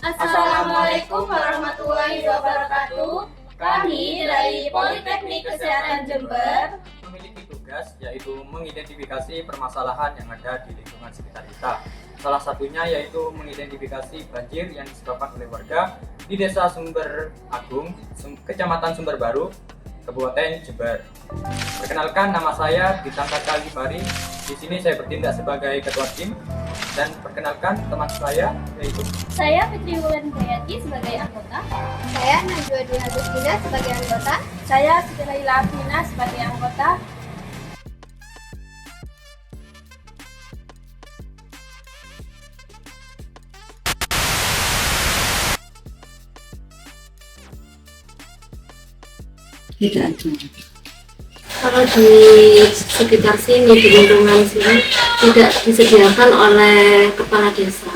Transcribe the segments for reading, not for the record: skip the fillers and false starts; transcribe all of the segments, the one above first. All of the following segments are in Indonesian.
Assalamualaikum warahmatullahi wabarakatuh. Kami dari Politeknik Kesehatan Jember memiliki tugas yaitu mengidentifikasi permasalahan yang ada di lingkungan sekitar kita. Salah satunya yaitu mengidentifikasi banjir yang disebabkan oleh warga di Desa Sumber Agung, Kecamatan Sumber Baru, Kabupaten Jember. Perkenalkan, nama saya Ditangka Kalibari. Di sini saya bertindak sebagai ketua tim. Dan perkenalkan teman saya yaitu saya Fitri Wulan Gayati sebagai anggota. Saya Najwa Dina Agustina sebagai anggota. Saya Siti Laila Afina sebagai anggota. Tidak ada. Kalau di sekitar sini, di lingkungan sini tidak disediakan oleh kepala desa.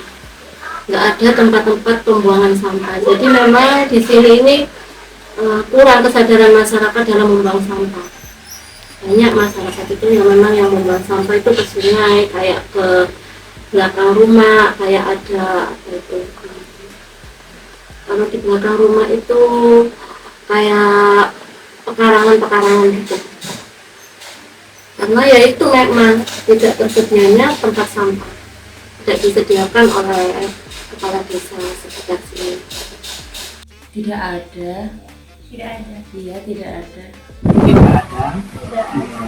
Nggak ada tempat-tempat pembuangan sampah. Jadi memang di sini ini kurang kesadaran masyarakat dalam membuang sampah. Banyak masyarakat itu yang memang yang membuang sampah itu ke sungai, kayak ke belakang rumah, kayak ada apa itu. Kalau di belakang rumah itu kayak pekarangan gitu. Karena ya itu memang tidak tersedianya tempat sampah, tidak disediakan oleh kepala desa sekitar sini. Tidak ada. Tidak ada. Iya, tidak ada. Tidak ada. Tidak ada.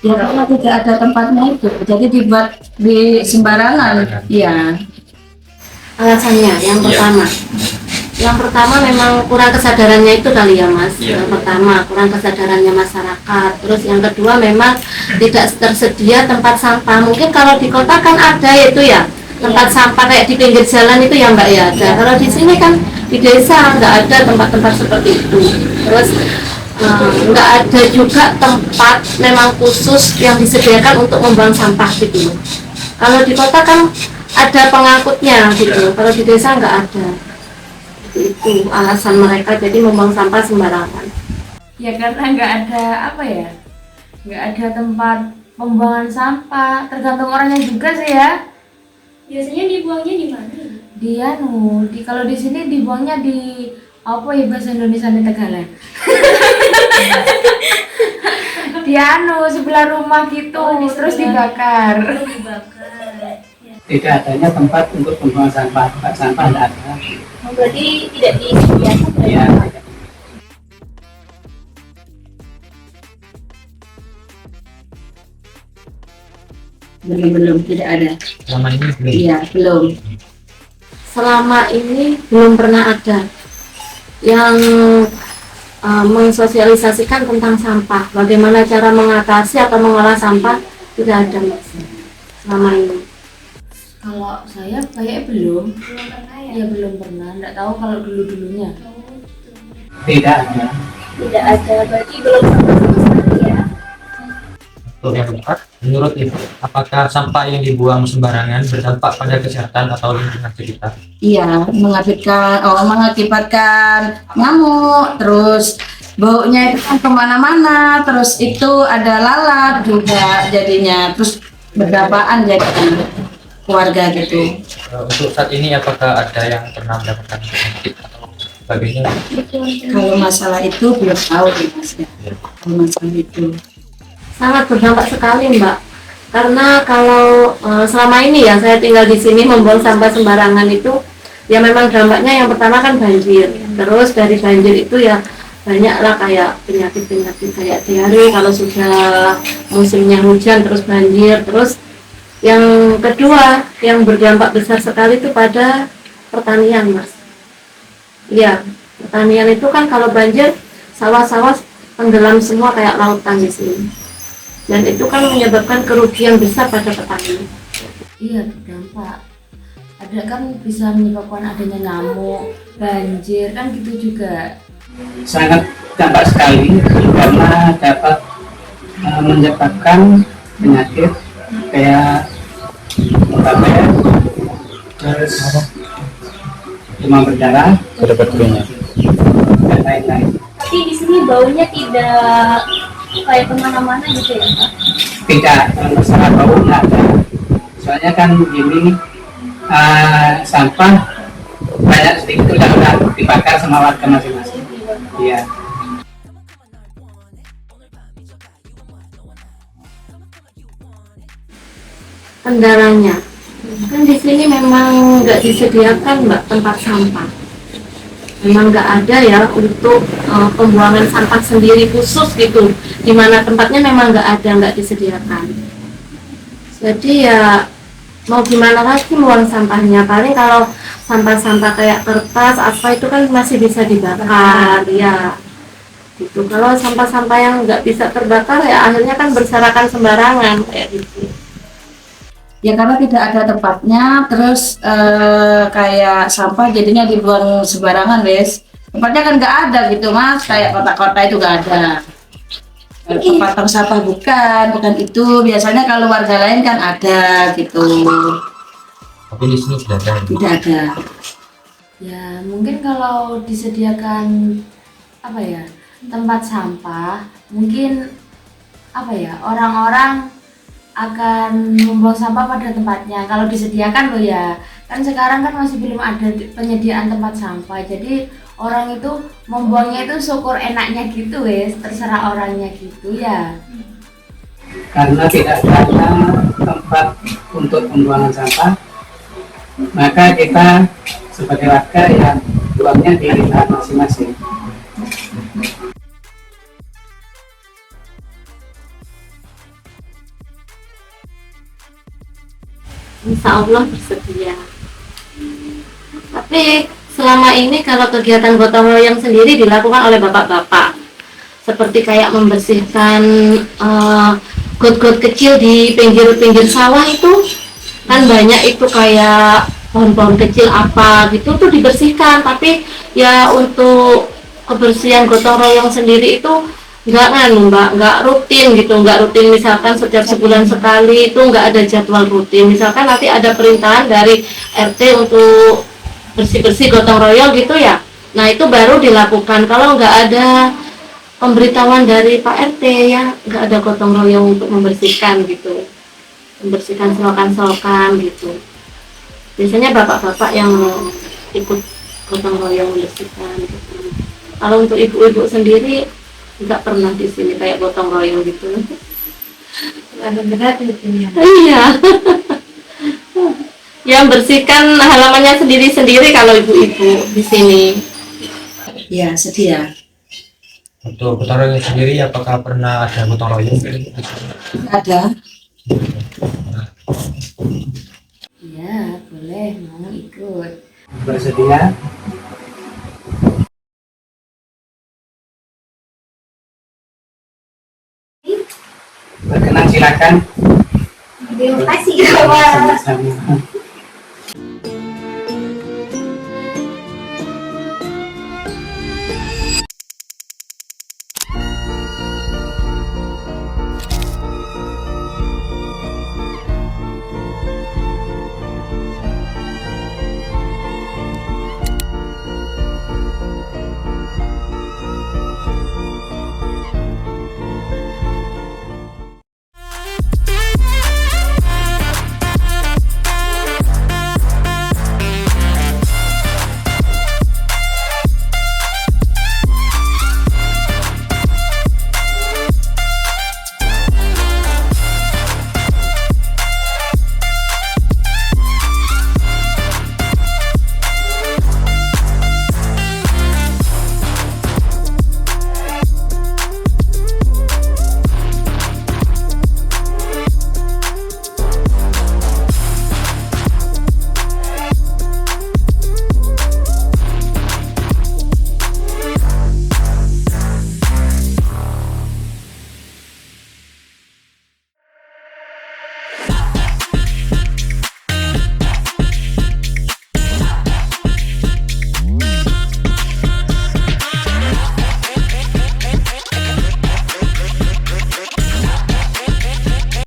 Ya karena tidak ada tempatnya itu, jadi dibuat di sembarangan. Iya. Alasannya yang pertama memang kurang kesadarannya itu kali ya Mas. Yang pertama kurang kesadarannya masyarakat. Terus yang kedua memang tidak tersedia tempat sampah. Mungkin kalau di kota kan ada itu ya tempat sampah kayak di pinggir jalan itu ya Mbak ya ada. Kalau di sini kan di desa nggak ada tempat-tempat seperti itu. Terus nggak ada juga tempat memang khusus yang disediakan untuk membuang sampah gitu. Kalau di kota kan ada pengangkutnya gitu. Kalau di desa nggak ada. Itu alasan mereka jadi membuang sampah sembarangan. Ya karena nggak ada apa ya, nggak ada tempat pembuangan sampah. Tergantung orangnya juga sih ya. Biasanya dibuangnya di mana? Kalau di sini dibuangnya di apa ya bahasa Indonesia di Tegalan. Di sebelah rumah gitu, terus dibakar. Dibakar. Tidak adanya tempat untuk pembuangan sampah. Tempat sampah tidak ada. Berarti tidak disediakan. Ya. Belum tidak ada. selama ini belum. Iya, belum. Selama ini belum pernah ada yang mensosialisasikan tentang sampah. Bagaimana cara mengatasi atau mengolah sampah tidak ada Mas. Selama ini. Kalau saya kayaknya belum. Belum pernah ya? Ya belum pernah. Nggak tahu kalau dulunya. Tidak ada. Tidak ada. Berarti belum pernah sama sekali ya? Untuk yang keempat, menurut Ibu, apakah sampah yang dibuang sembarangan berdampak pada kesehatan atau lingkungan sekitar? Iya, mengakibatkan nyamuk, terus baunya itu kan kemana-mana, terus itu ada lalat juga jadinya, terus berdampaan jadi keluarga gitu. Untuk saat ini apakah ada yang pernah mendapatkan penyakit atau sebagainya? Kalau masalah itu belum tahu nih Mas ya. Kalau masalah itu sangat berdampak sekali Mbak. Karena kalau selama ini ya saya tinggal di sini membuang sampah sembarangan itu ya memang dampaknya yang pertama kan banjir. Terus dari banjir itu ya banyaklah kayak penyakit-penyakit kayak diare kalau sudah musimnya hujan terus banjir. Terus yang kedua yang berdampak besar sekali itu pada pertanian Mas. Iya, pertanian itu kan kalau banjir sawah-sawah tenggelam semua kayak lautan di sini. Dan itu kan menyebabkan kerugian besar pada petani. Iya, berdampak. Ada kan bisa menyebabkan adanya nyamuk, banjir kan gitu juga. Sangat dampak sekali karena dapat menyebabkan penyakit kayak diabetes, terus demam berdarah, dan lain-lain. Tapi di sini baunya tidak kayak kemana-mana gitu ya Pak? Tidak, masalah bau nggak ada. Soalnya kan ini sampah banyak sedikit udah dibakar sama warga masing-masing. Iya. Kendalanya kan di sini memang nggak disediakan mbak tempat sampah, memang nggak ada ya untuk pembuangan sampah sendiri khusus gitu, dimana tempatnya memang nggak disediakan. Jadi ya mau gimana lagi buang sampahnya, paling kalau sampah-sampah kayak kertas apa itu kan masih bisa dibakar ya gitu. Kalau sampah-sampah yang nggak bisa terbakar ya akhirnya kan berserakan sembarangan kayak gitu. Ya karena tidak ada tempatnya, terus kayak sampah jadinya dibuang sembarangan, wes. Tempatnya kan nggak ada gitu mas, kayak kota-kota itu nggak ada. Tempat tong sampah bukan itu. Biasanya kalau warga lain kan ada gitu. Tapi di sini tidak ada. Tidak ada. Ya mungkin kalau disediakan apa ya tempat sampah, mungkin apa ya orang-orang akan membuang sampah pada tempatnya kalau disediakan loh ya. Kan sekarang kan masih belum ada penyediaan tempat sampah, jadi orang itu membuangnya itu syukur enaknya gitu wes, terserah orangnya gitu ya. Karena tidak ada tempat untuk pembuangan sampah, maka kita sebagai warga ya buangnya di lahan masing-masing. Insya Allah bersedia. Tapi selama ini kalau kegiatan gotong royong sendiri dilakukan oleh bapak-bapak, seperti kayak membersihkan got-got kecil di pinggir-pinggir sawah itu kan banyak itu kayak pohon-pohon kecil apa gitu tuh dibersihkan. Tapi ya untuk kebersihan gotong royong sendiri itu nggak rutin gitu, nggak rutin, misalkan setiap sebulan sekali itu nggak ada jadwal rutin. Misalkan nanti ada perintahan dari RT untuk bersih-bersih gotong royong gitu ya, nah itu baru dilakukan. Kalau nggak ada pemberitahuan dari Pak RT ya nggak ada gotong royong untuk membersihkan gitu, membersihkan selokan-selokan gitu. Biasanya bapak-bapak yang ikut gotong royong membersihkan gitu. Kalau untuk ibu-ibu sendiri nggak pernah di sini kayak gotong royong gitu. Ada berat gitu ya. Iya. Yang bersihkan halamannya sendiri-sendiri kalau ibu-ibu di sini. Ya, sedia. Untuk gotong royong sendiri, apakah pernah ada gotong royong? Ada. Iya, boleh mau ikut. Bersedia. Berkenan silakan. Terima kasih kawan. Sama-sama.